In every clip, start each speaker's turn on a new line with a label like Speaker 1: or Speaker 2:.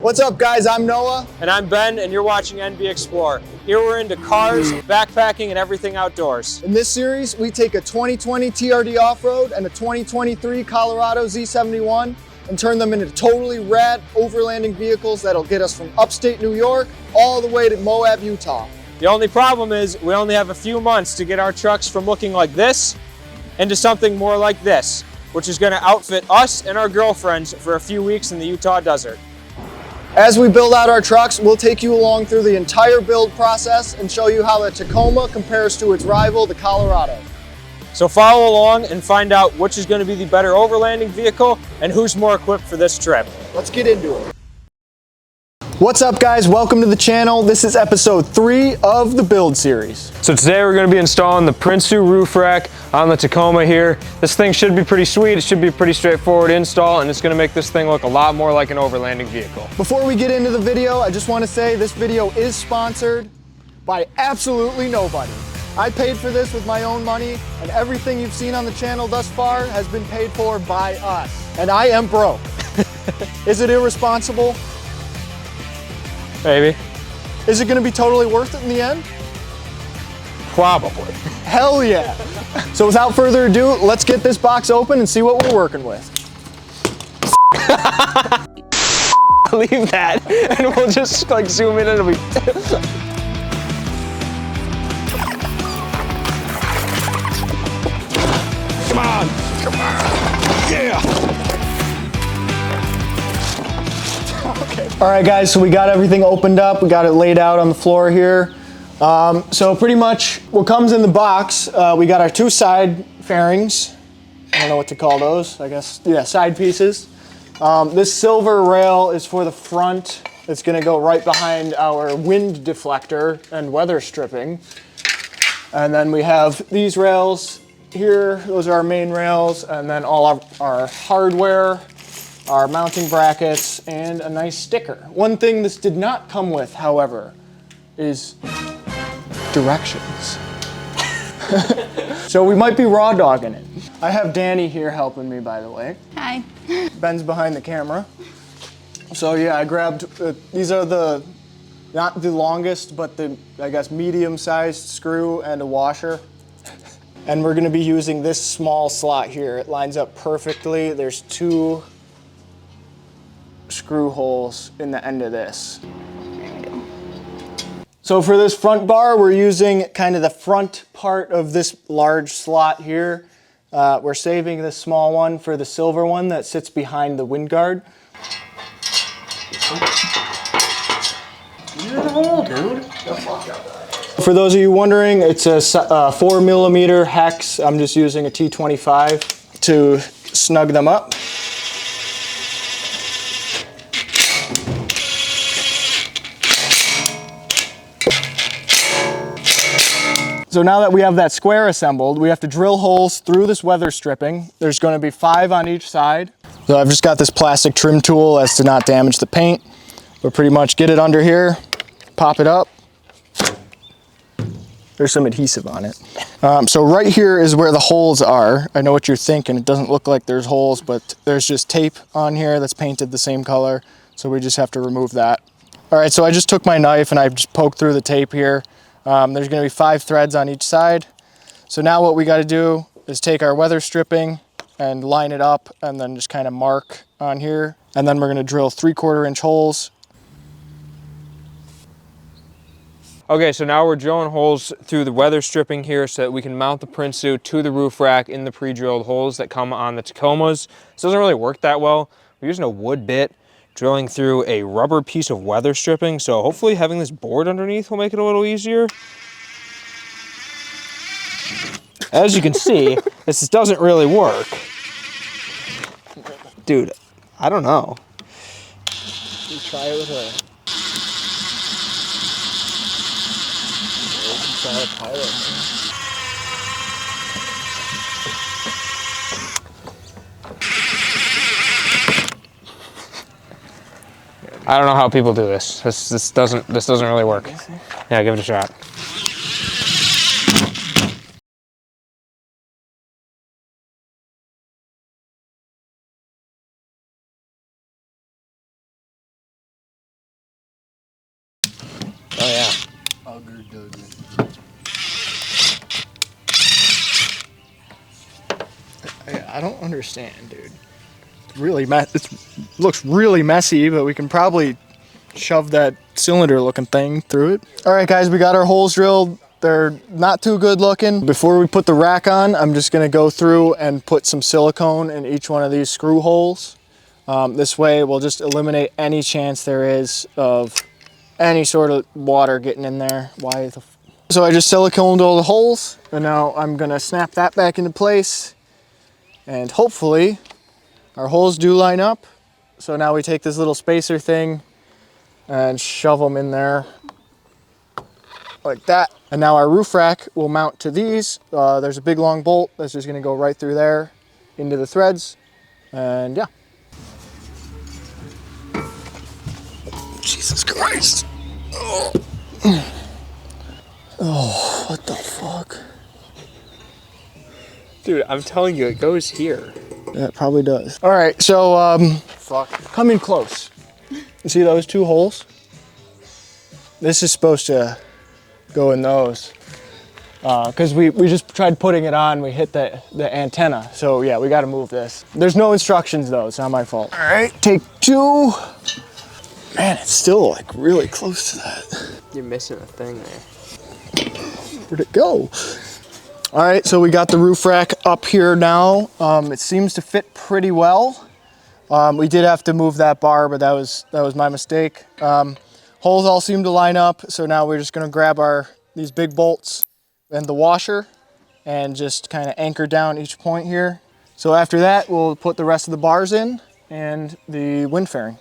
Speaker 1: What's up, guys? I'm Noah.
Speaker 2: And I'm Ben, and you're watching NB Explore. Here we're into cars, backpacking, and everything outdoors.
Speaker 1: In this series, we take a 2020 TRD off-road and a 2023 Colorado Z71 and turn them into totally rad overlanding vehicles that'll get us from upstate New York all the way to Moab, Utah.
Speaker 2: The only problem is we only have a few months to get our trucks from looking like this into something more like this, which is going to outfit us and our girlfriends for a few weeks in the Utah desert.
Speaker 1: As we build out our trucks, we'll take you along through the entire build process and show you how the Tacoma compares to its rival, the Colorado.
Speaker 2: So follow along and find out which is going to be the better overlanding vehicle and who's more equipped for this trip.
Speaker 1: Let's get into it. What's up, guys? Welcome to the channel. This is episode 3 of the build series.
Speaker 2: So today we're going to be installing the Prinsu roof rack on the Tacoma here. This thing should be pretty sweet. It should be a pretty straightforward install, and it's going to make this thing look a lot more like an overlanding vehicle.
Speaker 1: Before we get into the video, I just want to say this video is sponsored by absolutely nobody. I paid for this with my own money, and everything you've seen on the channel thus far has been paid for by us. And I am broke. Is it irresponsible?
Speaker 2: Maybe.
Speaker 1: Is it going to be totally worth it in the end?
Speaker 2: Probably.
Speaker 1: Hell yeah. So without further ado, let's get this box open and see what we're working with.
Speaker 2: Leave that, and we'll just like zoom in and it'll be... Come on. Come on. Yeah.
Speaker 1: All right, guys, so we got everything opened up. We got it laid out on the floor here. So pretty much what comes in the box, we got our 2 side fairings. I don't know what to call those, I guess. Yeah, side pieces. This silver rail is for the front. It's gonna go right behind our wind deflector and weather stripping. And then we have these rails here. Those are our main rails. And then all of our hardware, our mounting brackets, and a nice sticker. One thing this did not come with, however, is directions. So we might be raw dogging it. I have Danny here helping me, by the way.
Speaker 3: Hi.
Speaker 1: Ben's behind the camera. So yeah, I grabbed, these are the, not the longest, but the, I guess, medium-sized screw and a washer. And we're gonna be using this small slot here. It lines up perfectly. There's 2 screw holes in the end of this.
Speaker 3: There we go.
Speaker 1: So for this front bar, we're using kind of the front part of this large slot here. We're saving this small one for the silver one that sits behind the wind guard.
Speaker 3: You're the hole, dude.
Speaker 1: For those of you wondering, it's a 4mm hex. I'm just using a T25 to snug them up. So now that we have that square assembled, we have to drill holes through this weather stripping. There's going to be 5 on each side. So I've just got this plastic trim tool as to not damage the paint. But pretty much get it under here, pop it up. There's some adhesive on it. So right here is where the holes are. I know what you're thinking. It doesn't look like there's holes, but there's just tape on here that's painted the same color. So we just have to remove that. All right, so I just took my knife and I just poked through the tape here. There's going to be 5 threads on each side. So now what we got to do is take our weather stripping and line it up and then just kind of mark on here. And then we're going to drill 3/4 inch holes.
Speaker 2: Okay, so now we're drilling holes through the weather stripping here so that we can mount the Prinsu to the roof rack in the pre-drilled holes that come on the Tacomas. This doesn't really work that well. We're using a wood bit, drilling through a rubber piece of weather stripping, so hopefully having this board underneath will make it a little easier. As you can see, this doesn't really work. Dude, I don't know.
Speaker 1: You try it with a... Try a pilot.
Speaker 2: I don't know how people do this. This doesn't really work. Yeah, give it a shot.
Speaker 1: I don't understand, dude. Really, it looks really messy, but we can probably shove that cylinder-looking thing through it. All right, guys, we got our holes drilled. They're not too good looking. Before we put the rack on, I'm just gonna go through and put some silicone in each one of these screw holes. This way, we'll just eliminate any chance there is of any sort of water getting in there. So I just siliconed all the holes, and now I'm gonna snap that back into place. And hopefully our holes do line up. So now we take this little spacer thing and shove them in there like that. And now our roof rack will mount to these. There's a big long bolt that's just gonna go right through there into the threads. And yeah. Jesus Christ. Oh, oh, what the fuck?
Speaker 2: Dude, I'm telling you, it goes here.
Speaker 1: Yeah, it probably does. All right, so come in close. You see those two holes? This is supposed to go in those. Because we just tried putting it on, we hit the antenna. So yeah, we gotta move this. There's no instructions though, it's not my fault. All right, take two. Man, it's still like really close to that.
Speaker 2: You're missing a thing there.
Speaker 1: Where'd it go? All right, so we got the roof rack up here now. It seems to fit pretty well. We did have to move that bar, but that was my mistake. Holes all seem to line up, so now we're just gonna grab these big bolts and the washer and just kind of anchor down each point here. So after that, we'll put the rest of the bars in and the wind fairing.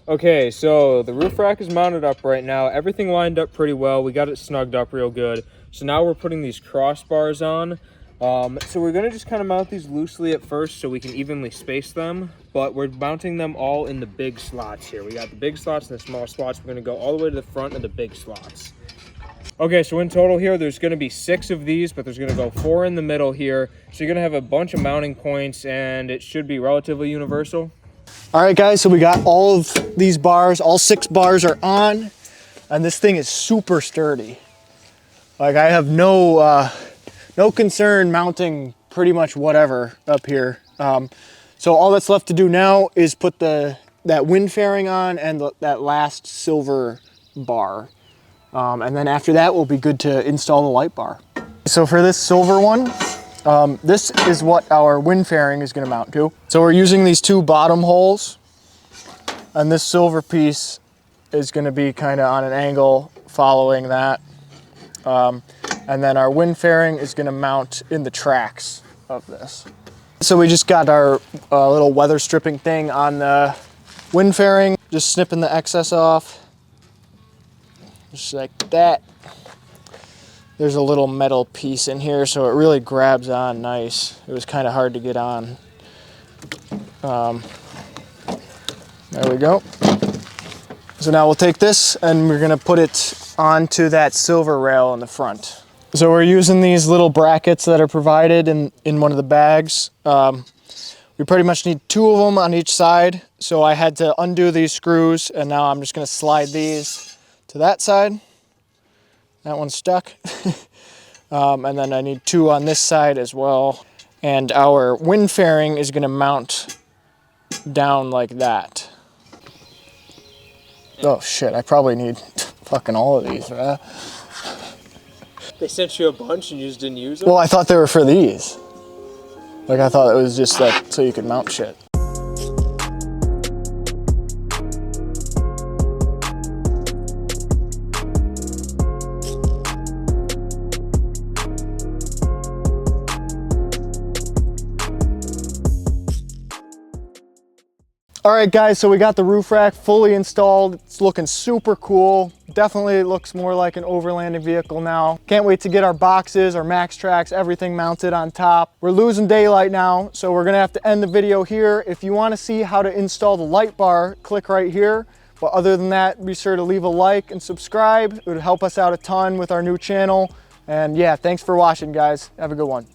Speaker 2: Okay, so the roof rack is mounted up right now. Everything lined up pretty well. We got it snugged up real good. So now we're putting these crossbars on. So we're gonna just kind of mount these loosely at first so we can evenly space them, but we're mounting them all in the big slots here. We got the big slots and the small slots. We're gonna go all the way to the front of the big slots. Okay, so in total here, there's gonna be 6 of these, but there's gonna go 4 in the middle here. So you're gonna have a bunch of mounting points and it should be relatively universal.
Speaker 1: All right, guys, so we got all of these bars, all 6 bars are on, and this thing is super sturdy. Like I have no concern mounting pretty much whatever up here. So all that's left to do now is put that wind fairing on and that last silver bar. And then after that, we'll be good to install the light bar. So for this silver one, this is what our wind fairing is going to mount to. So we're using these 2 bottom holes, and this silver piece is going to be kind of on an angle following that. And then our wind fairing is going to mount in the tracks of this. So we just got our little weather stripping thing on the wind fairing, just snipping the excess off, just like that. There's a little metal piece in here, so it really grabs on nice. It was kind of hard to get on. There we go. So now we'll take this and we're gonna put it onto that silver rail in the front. So we're using these little brackets that are provided in one of the bags. We pretty much need 2 of them on each side. So I had to undo these screws, and now I'm just gonna slide these to that side. That one's stuck. And then I need 2 on this side as well. And our wind fairing is gonna mount down like that. Oh shit, I probably need fucking all of these, right?
Speaker 2: They sent you a bunch and you just didn't use them?
Speaker 1: Well, I thought they were for these. Like I thought it was just like so you could mount shit. All right, guys, so we got the roof rack fully installed. It's looking super cool. Definitely looks more like an overlanding vehicle now. Can't wait to get our boxes, our Max Tracks, everything mounted on top. We're losing daylight now, so we're gonna have to end the video here. If you wanna see how to install the light bar, click right here. But other than that, be sure to leave a like and subscribe. It would help us out a ton with our new channel. And yeah, thanks for watching, guys. Have a good one.